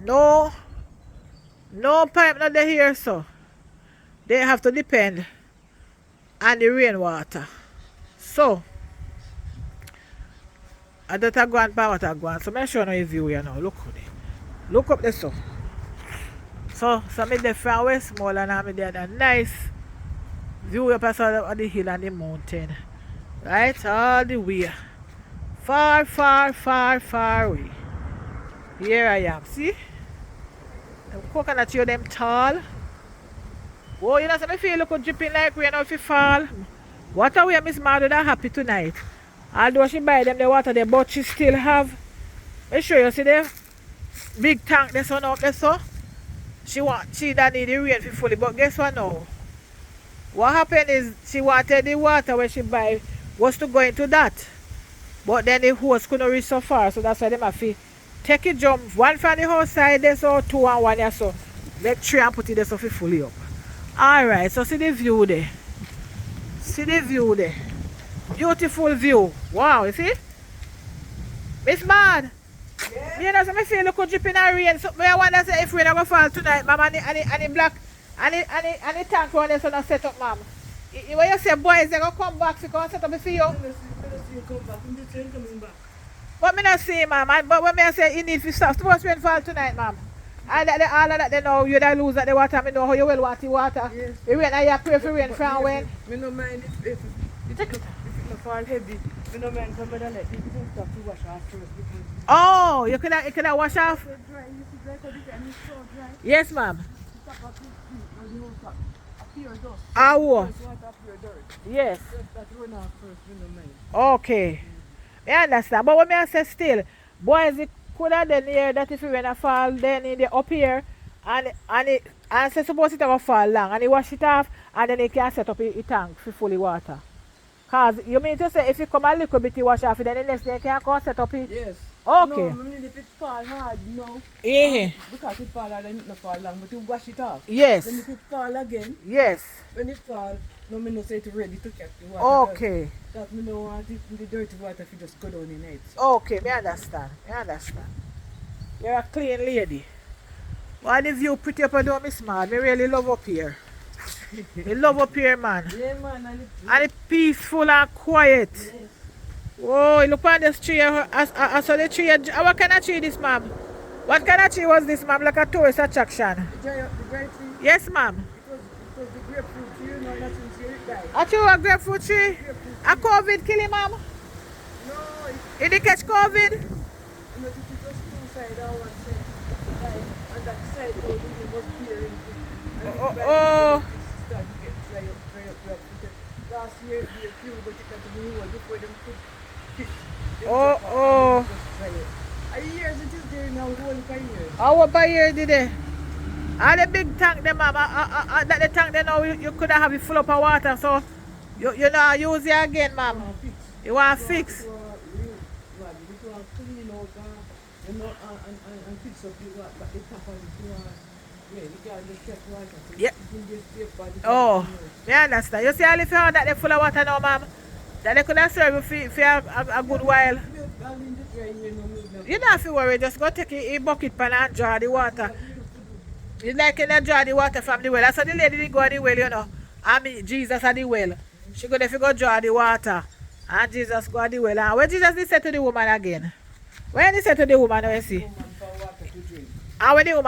No, no pipe not there here, so they have to depend on the rainwater. So I don't go and buy what I go on. So make sure you view you now. Look at it. Look up there so. So me there from Westmoreland and I'm there a nice view up of the hill and the mountain. Right? All the way. Far, far, far, far away. Here I am. See? The coconut tree them tall. Oh, you know, so me feel look dripping like rain if you fall. What a way Miss Madu that happy tonight. Although she buy them the water there, but she still have. Make sure you see the big tank this one up there so. She that need the rain for fully. But guess what now? What happened is she wanted the water when she buy was to go into that. But then the hose couldn't reach so far, so that's why they have to take it jump. One from the house side there, so 2 and 1 there, so make 3 and put it there so fully up. Alright, so see the view there. See the view there. Beautiful view. Wow, you see? Miss Mad. Yeah. You know, so I feel look dripping and rain. So I wonder say if rain are gonna fall tonight, ma'am, and the black and the tank one is gonna set up, ma'am. When you say boys they gonna come back, so gonna set up for you. But me not see, ma'am. But when I say you need to stop, suppose rain fall tonight, ma'am. And that all of that they know you don't lose at the water, me know how you will want the water. Yes. The rain and you pray for rain from when. Me no mind if it fall heavy. Me no mind come and let it stop to wash off first. Oh, you could wash off? Yes, ma'am. Oh. Yes. Okay. I understand. But what me I say still, boys, it could have done here that if you rain a fall, then in the up here, and say suppose it will fall long, and you wash it off, and then you can set up a tank for fully water. Because you mean to say if you come a little bit you wash off it, then the next day you can come set up it? Yes. Okay. No, I mean if it fall hard, no. Yeah. Because it fall hard and it not fall long, but you wash it off. Yes. Then if it fall again, yes. when it fall, no me no say it ready to catch the water. Okay. That me no want it in the dirty water if you just go down in it. Okay, me understand. Me understand. You're a clean lady. Why the view pretty up and down, Miss Man? Me really love up here. Me love up here, man. Yeah, man. And it's peaceful and quiet. Yes. Oh, look at this tree. I saw the tree. What kind of tree this, ma'am? What kind of tree was this, ma'am? Like a tourist attraction? The grape tree? Yes, ma'am. It was the grapefruit tree, no, not since you died. A tree was a grapefruit tree? A COVID kill him, ma'am? No, Did he catch COVID? it was two side, one side. And that side, it was clearing. Oh. Last year, the few got it at the new one before them could fish. Oh. A year it is there now, whole 5 years. What by year did they? And the big tank there, ma'am, that the tank there now, you could have it full up of water, so you know use it again, ma'am. You want to fix? You want to clean out and fix up the water, but the tap on it. Yeah, you can't just check water. So yeah. Oh. I understand. You see all if you have that they full of water now, ma'am, that they could have served you for a good while. You don't have to worry, just go take a bucket pan and draw the water. You like to draw the water from the well. That's how the lady did go at the well, you know. I mean, Jesus at the well. She go there to go draw the water. And Jesus go at the well. And when Jesus did say to the woman again? When he said to the woman, you see? And when the woman